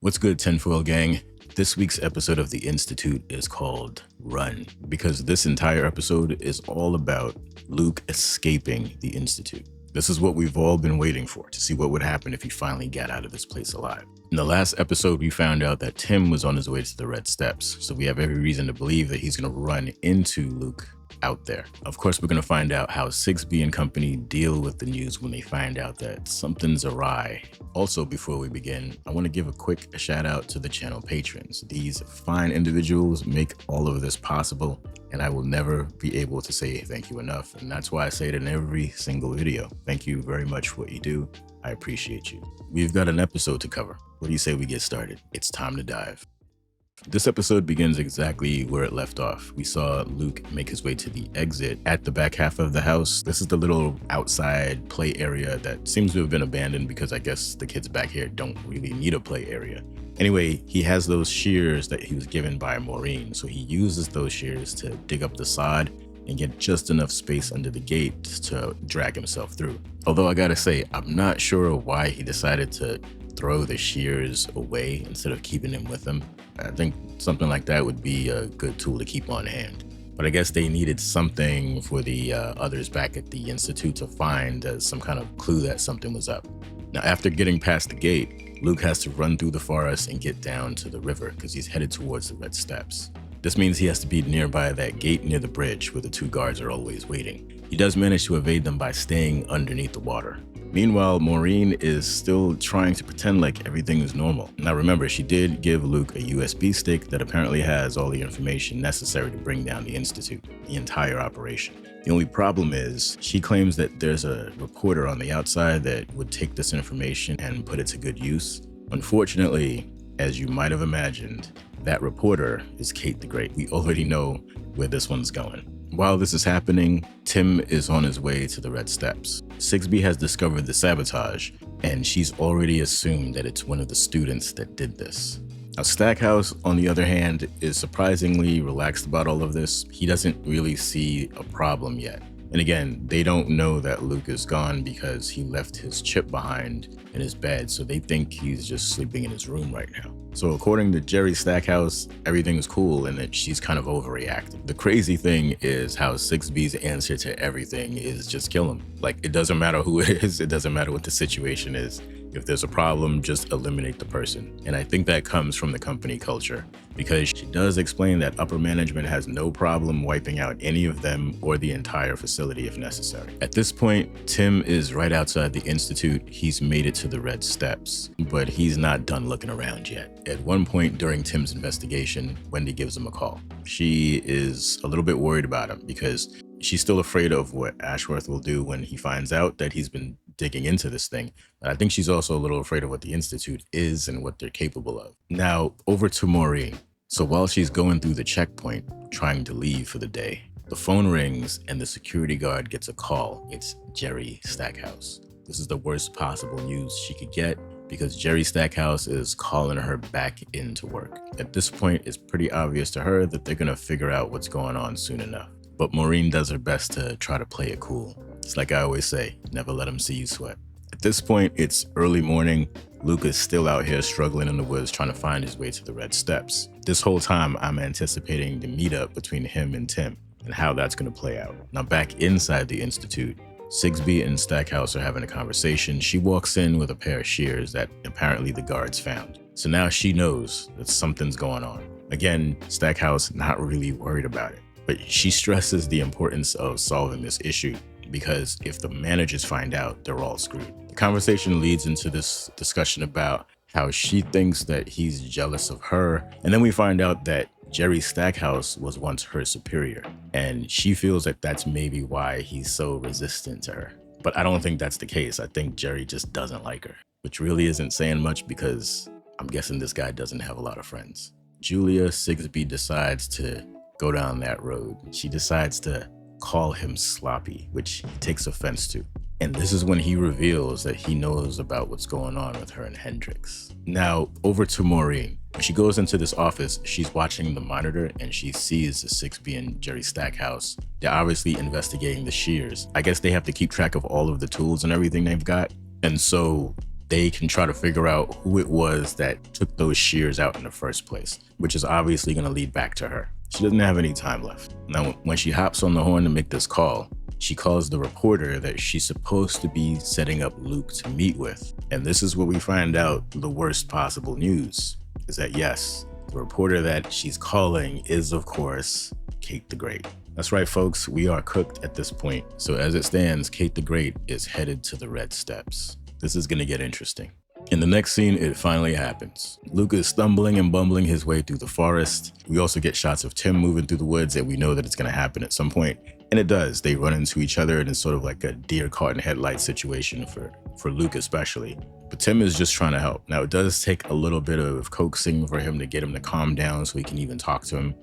What's good, tinfoil gang? This week's episode of The Institute is called Run, because this entire episode is all about Luke escaping the Institute. This is what we've all been waiting for, to see what would happen if he finally got out of this place alive. In the last episode, we found out that Tim was on his way to the Red Steps, so we have every reason to believe that he's going to run into Luke out there. Of course, we're going to find out how Sigsby and company deal with the news when they find out that something's awry. Also, before we begin, I want to give a quick shout out to the channel patrons. These fine individuals make all of this possible, and I will never be able to say thank you enough. And that's why I say it in every single video. Thank you very much for what you do. I appreciate you. We've got an episode to cover. What do you say we get started? It's time to dive. This episode begins exactly where it left off. We saw Luke make his way to the exit at the back half of the house. This is the little outside play area that seems to have been abandoned because I guess the kids back here don't really need a play area. Anyway, he has those shears that he was given by Maureen, so he uses those shears to dig up the sod and get just enough space under the gate to drag himself through. Although I gotta say, I'm not sure why he decided to throw the shears away instead of keeping them with him. I think something like that would be a good tool to keep on hand. But I guess they needed something for the others back at the Institute to find as some kind of clue that something was up. Now, after getting past the gate, Luke has to run through the forest and get down to the river because he's headed towards the Red Steps. This means he has to be nearby that gate near the bridge where the two guards are always waiting. He does manage to evade them by staying underneath the water. Meanwhile, Maureen is still trying to pretend like everything is normal. Now remember, she did give Luke a USB stick that apparently has all the information necessary to bring down the Institute, the entire operation. The only problem is she claims that there's a reporter on the outside that would take this information and put it to good use. Unfortunately, as you might have imagined, that reporter is Kate the Great. We already know where this one's going. While this is happening, Tim is on his way to the Red Steps. Sigsby has discovered the sabotage, and she's already assumed that it's one of the students that did this. Now, Stackhouse, on the other hand, is surprisingly relaxed about all of this. He doesn't really see a problem yet. And again, they don't know that Luke is gone because he left his chip behind in his bed, so they think he's just sleeping in his room right now. So according to Jerry Stackhouse, everything's cool and that she's kind of overreacting. The crazy thing is how Sigsby's answer to everything is just kill him. Like, it doesn't matter who it is, it doesn't matter what the situation is. If there's a problem, just eliminate the person. And I think that comes from the company culture, because she does explain that upper management has no problem wiping out any of them or the entire facility if necessary. At this point, Tim is right outside the Institute. He's made it to the Red Steps, but he's not done looking around yet. At one point during Tim's investigation, Wendy gives him a call. She is a little bit worried about him because she's still afraid of what Ashworth will do when he finds out that he's been digging into this thing. But I think she's also a little afraid of what the Institute is and what they're capable of. Now, over to Maureen. So while she's going through the checkpoint, trying to leave for the day, the phone rings and the security guard gets a call. It's Jerry Stackhouse. This is the worst possible news she could get because Jerry Stackhouse is calling her back into work. At this point, it's pretty obvious to her that they're gonna figure out what's going on soon enough. But Maureen does her best to try to play it cool. It's like I always say, never let them see you sweat. At this point, it's early morning. Luke is still out here struggling in the woods trying to find his way to the Red Steps. This whole time, I'm anticipating the meetup between him and Tim and how that's gonna play out. Now back inside the Institute, Sigsby and Stackhouse are having a conversation. She walks in with a pair of shears that apparently the guards found. So now she knows that something's going on. Again, Stackhouse not really worried about it, but she stresses the importance of solving this issue because if the managers find out, they're all screwed. The conversation leads into this discussion about how she thinks that he's jealous of her. And then we find out that Jerry Stackhouse was once her superior. And she feels that that's maybe why he's so resistant to her. But I don't think that's the case. I think Jerry just doesn't like her, which really isn't saying much because I'm guessing this guy doesn't have a lot of friends. Julia Sigsby decides to go down that road. She decides to call him sloppy, which he takes offense to. And this is when he reveals that he knows about what's going on with her and Hendrix. Now, over to Maureen. When she goes into this office, she's watching the monitor and she sees the Sigsby and Jerry Stackhouse. They're obviously investigating the shears. I guess they have to keep track of all of the tools and everything they've got. And so they can try to figure out who it was that took those shears out in the first place, which is obviously going to lead back to her. She doesn't have any time left. Now, when she hops on the horn to make this call, she calls the reporter that she's supposed to be setting up Luke to meet with. And this is where we find out the worst possible news, is that yes, the reporter that she's calling is, of course, Kate the Great. That's right, folks, we are cooked at this point. So as it stands, Kate the Great is headed to the Red Steps. This is gonna get interesting. In the next scene, it finally happens. Luke is stumbling and bumbling his way through the forest. We also get shots of Tim moving through the woods, and we know that it's gonna happen at some point. And it does. They run into each other, and it's sort of like a deer caught in headlights situation for Luke especially. But Tim is just trying to help. Now, it does take a little bit of coaxing for him to get him to calm down so he can even talk to him,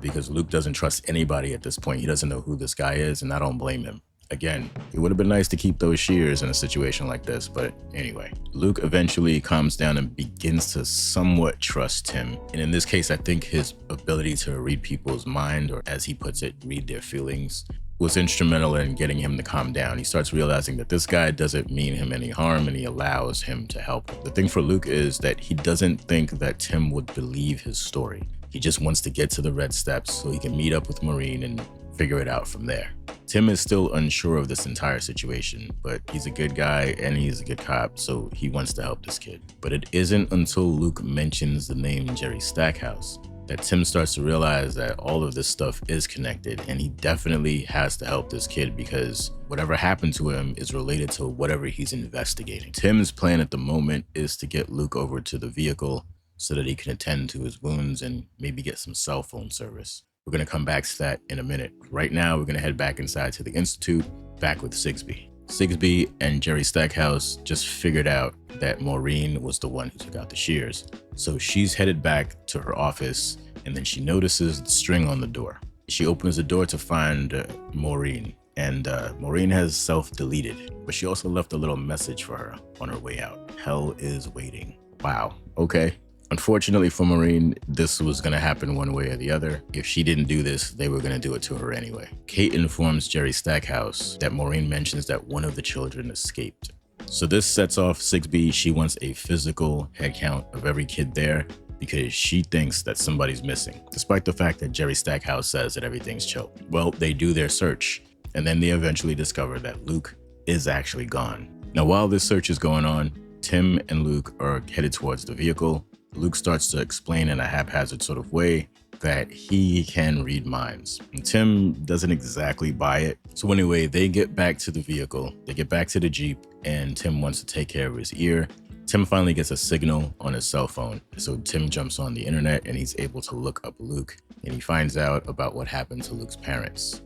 because Luke doesn't trust anybody at this point. He doesn't know who this guy is, and I don't blame him. Again, it would have been nice to keep those shears in a situation like this, but anyway. Luke eventually calms down and begins to somewhat trust Tim. And in this case, I think his ability to read people's mind, or as he puts it, read their feelings, was instrumental in getting him to calm down. He starts realizing that this guy doesn't mean him any harm, and he allows him to help. The thing for Luke is that he doesn't think that Tim would believe his story. He just wants to get to the Red Steps so he can meet up with Maureen and figure it out from there. Tim is still unsure of this entire situation, but he's a good guy and he's a good cop, so he wants to help this kid. But it isn't until Luke mentions the name Jerry Stackhouse that Tim starts to realize that all of this stuff is connected, and he definitely has to help this kid because whatever happened to him is related to whatever he's investigating. Tim's plan at the moment is to get Luke over to the vehicle so that he can attend to his wounds and maybe get some cell phone service. We're going to come back to that in a minute. Right now, we're going to head back inside to the Institute, back with Sigsby. Sigsby and Jerry Stackhouse just figured out that Maureen was the one who took out the shears. So she's headed back to her office, and then she notices the string on the door. She opens the door to find Maureen, and Maureen has self-deleted, but she also left a little message for her on her way out. Hell is waiting. Wow, okay. Unfortunately for Maureen, this was going to happen one way or the other. If she didn't do this, they were going to do it to her anyway. Kate informs Jerry Stackhouse that Maureen mentions that one of the children escaped. So this sets off Sigsby. She wants a physical head count of every kid there because she thinks that somebody's missing, despite the fact that Jerry Stackhouse says that everything's chill. Well, they do their search, and then they eventually discover that Luke is actually gone. Now, while this search is going on, Tim and Luke are headed towards the vehicle. Luke starts to explain in a haphazard sort of way that he can read minds. And Tim doesn't exactly buy it. So anyway, they get back to the vehicle, they get back to the Jeep, and Tim wants to take care of his ear. Tim finally gets a signal on his cell phone. So Tim jumps on the internet and he's able to look up Luke, and he finds out about what happened to Luke's parents.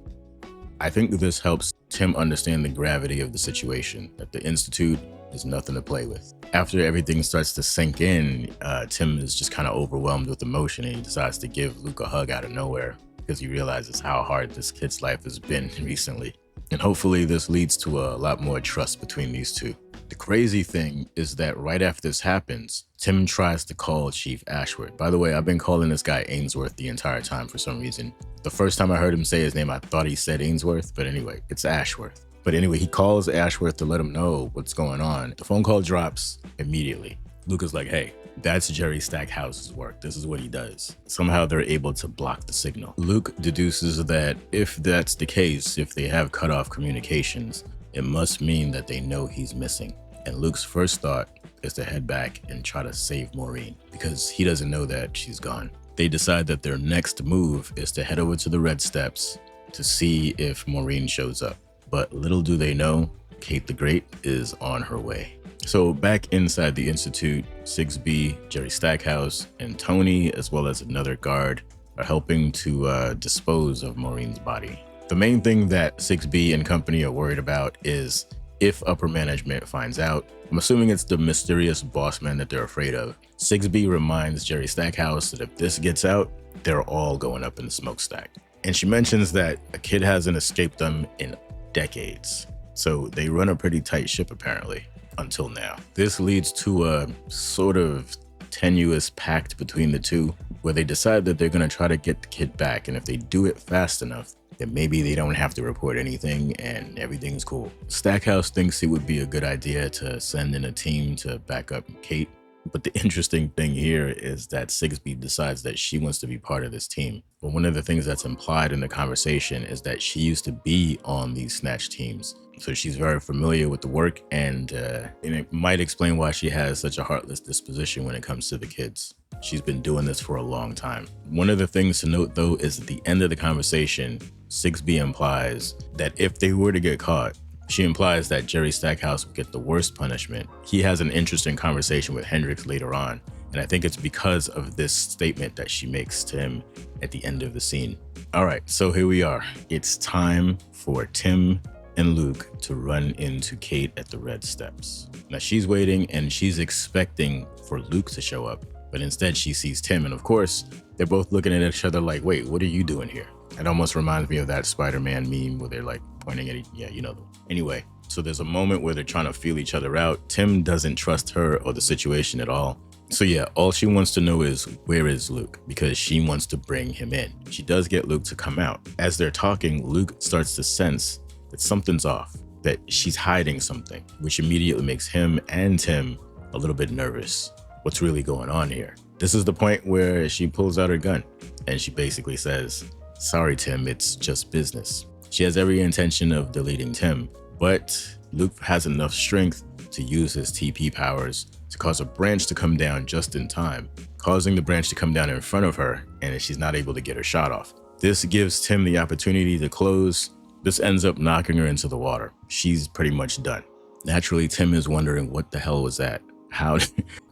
I think this helps Tim understand the gravity of the situation, that the Institute is nothing to play with. After everything starts to sink in, Tim is just kind of overwhelmed with emotion, and he decides to give Luke a hug out of nowhere because he realizes how hard this kid's life has been recently. And hopefully this leads to a lot more trust between these two. The crazy thing is that right after this happens, Tim tries to call Chief Ashworth. By the way, I've been calling this guy Ainsworth the entire time for some reason. The first time I heard him say his name, I thought he said Ainsworth, but anyway, it's Ashworth. But anyway, he calls Ashworth to let him know what's going on. The phone call drops immediately. Luke is like, hey, that's Jerry Stackhouse's work. This is what he does. Somehow they're able to block the signal. Luke deduces that if that's the case, if they have cut off communications, it must mean that they know he's missing. And Luke's first thought is to head back and try to save Maureen because he doesn't know that she's gone. They decide that their next move is to head over to the Red Steps to see if Maureen shows up. But little do they know, Kate the Great is on her way. So back inside the Institute, Sigsby, Jerry Stackhouse, and Tony, as well as another guard, are helping to dispose of Maureen's body. The main thing that Sigsby and company are worried about is if upper management finds out. I'm assuming it's the mysterious boss man that they're afraid of. Sigsby reminds Jerry Stackhouse that if this gets out, they're all going up in the smokestack. And she mentions that a kid hasn't escaped them in decades. So they run a pretty tight ship apparently, until now. This leads to a sort of tenuous pact between the two, where they decide that they're going to try to get the kid back, and if they do it fast enough, that maybe they don't have to report anything and everything's cool. Stackhouse thinks it would be a good idea to send in a team to back up Kate. But the interesting thing here is that Sigsby decides that she wants to be part of this team. But one of the things that's implied in the conversation is that she used to be on these snatch teams. So she's very familiar with the work, and it might explain why she has such a heartless disposition when it comes to the kids. She's been doing this for a long time. One of the things to note, though, is at the end of the conversation, Sigsby implies that if they were to get caught, she implies that Jerry Stackhouse would get the worst punishment. He has an interesting conversation with Hendricks later on, and I think it's because of this statement that she makes to him at the end of the scene. All right, so here we are. It's time for Tim and Luke to run into Kate at the red steps. Now she's waiting and she's expecting for Luke to show up, but instead she sees Tim, and of course, they're both looking at each other like, wait, what are you doing here? It almost reminds me of that Spider-Man meme where they're like pointing at yeah, you know. Anyway, so there's a moment where they're trying to feel each other out. Tim doesn't trust her or the situation at all. So yeah, all she wants to know is, where is Luke? Because she wants to bring him in. She does get Luke to come out. As they're talking, Luke starts to sense that something's off, that she's hiding something, which immediately makes him and Tim a little bit nervous. What's really going on here? This is the point where she pulls out her gun and she basically says, sorry, Tim, it's just business. She has every intention of deleting Tim, but Luke has enough strength to use his TP powers to cause a branch to come down just in time, causing the branch to come down in front of her, and she's not able to get her shot off. This gives Tim the opportunity to close. This ends up knocking her into the water. She's pretty much done. Naturally, Tim is wondering what the hell was that? How?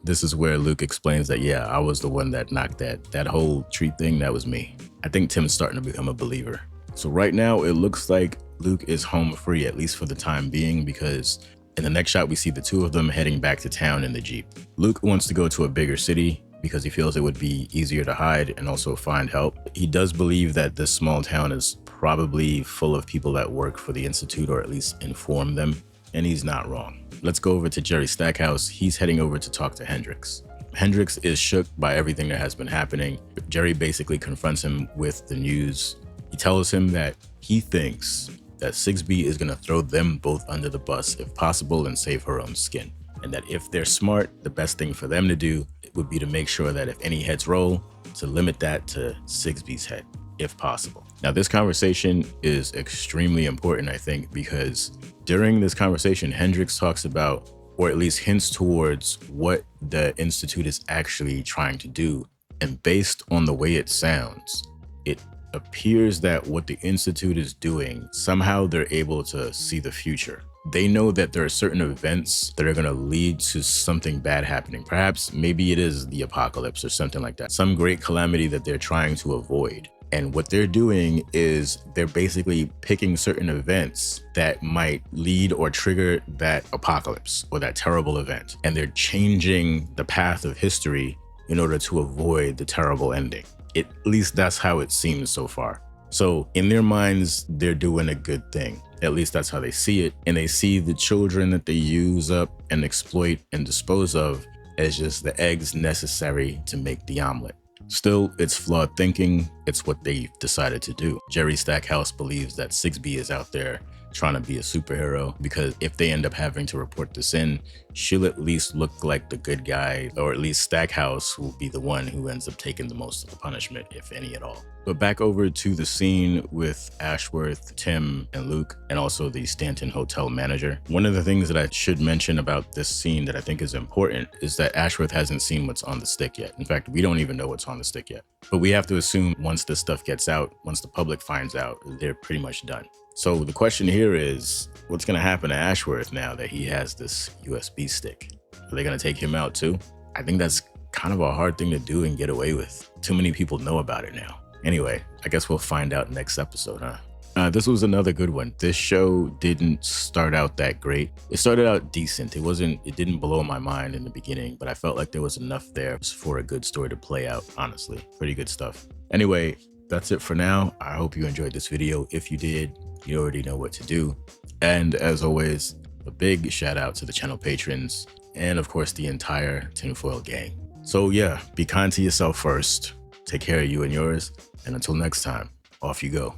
This is where Luke explains that, yeah, I was the one that knocked that whole tree thing. That was me. I think Tim's starting to become a believer. So right now it looks like Luke is home free, at least for the time being, because in the next shot we see the two of them heading back to town in the Jeep. Luke wants to go to a bigger city because he feels it would be easier to hide and also find help. He does believe that this small town is probably full of people that work for the Institute, or at least inform them, and he's not wrong. Let's go over to Jerry Stackhouse. He's heading over to talk to Hendricks. Hendricks is shook by everything that has been happening. Jerry basically confronts him with the news. He tells him that he thinks that Sigsby is going to throw them both under the bus if possible and save her own skin. And that if they're smart, the best thing for them to do would be to make sure that if any heads roll, to limit that to Sigsby's head, if possible. Now, this conversation is extremely important, I think, because during this conversation, Hendricks talks about, or at least hints towards, what the Institute is actually trying to do. And based on the way it sounds, it appears that what the Institute is doing, somehow they're able to see the future. They know that there are certain events that are going to lead to something bad happening. Perhaps maybe it is the apocalypse or something like that. Some great calamity that they're trying to avoid. And what they're doing is they're basically picking certain events that might lead or trigger that apocalypse or that terrible event. And they're changing the path of history in order to avoid the terrible ending. At least that's how it seems so far. So in their minds, they're doing a good thing. At least that's how they see it. And they see the children that they use up and exploit and dispose of as just the eggs necessary to make the omelet. Still, it's flawed thinking. It's what they've decided to do. Jerry Stackhouse believes that Sigsby is out there trying to be a superhero, because if they end up having to report this in, she'll at least look like the good guy, or at least Stackhouse will be the one who ends up taking the most of the punishment, if any at all. But back over to the scene with Ashworth, Tim, and Luke, and also the Stanton Hotel manager. One of the things that I should mention about this scene that I think is important is that Ashworth hasn't seen what's on the stick yet. In fact, we don't even know what's on the stick yet. But we have to assume once this stuff gets out, once the public finds out, they're pretty much done. So the question here is, what's going to happen to Ashworth now that he has this USB stick? Are they going to take him out too? I think that's kind of a hard thing to do and get away with. Too many people know about it now. Anyway, I guess we'll find out next episode, huh? This was another good one. This show didn't start out that great. It started out decent. It didn't blow my mind in the beginning, but I felt like there was enough there for a good story to play out, honestly. Pretty good stuff. Anyway, that's it for now. I hope you enjoyed this video. If you did, you already know what to do. And as always, a big shout out to the channel patrons and of course the entire tinfoil gang. So yeah, be kind to yourself first. Take care of you and yours. And until next time, off you go.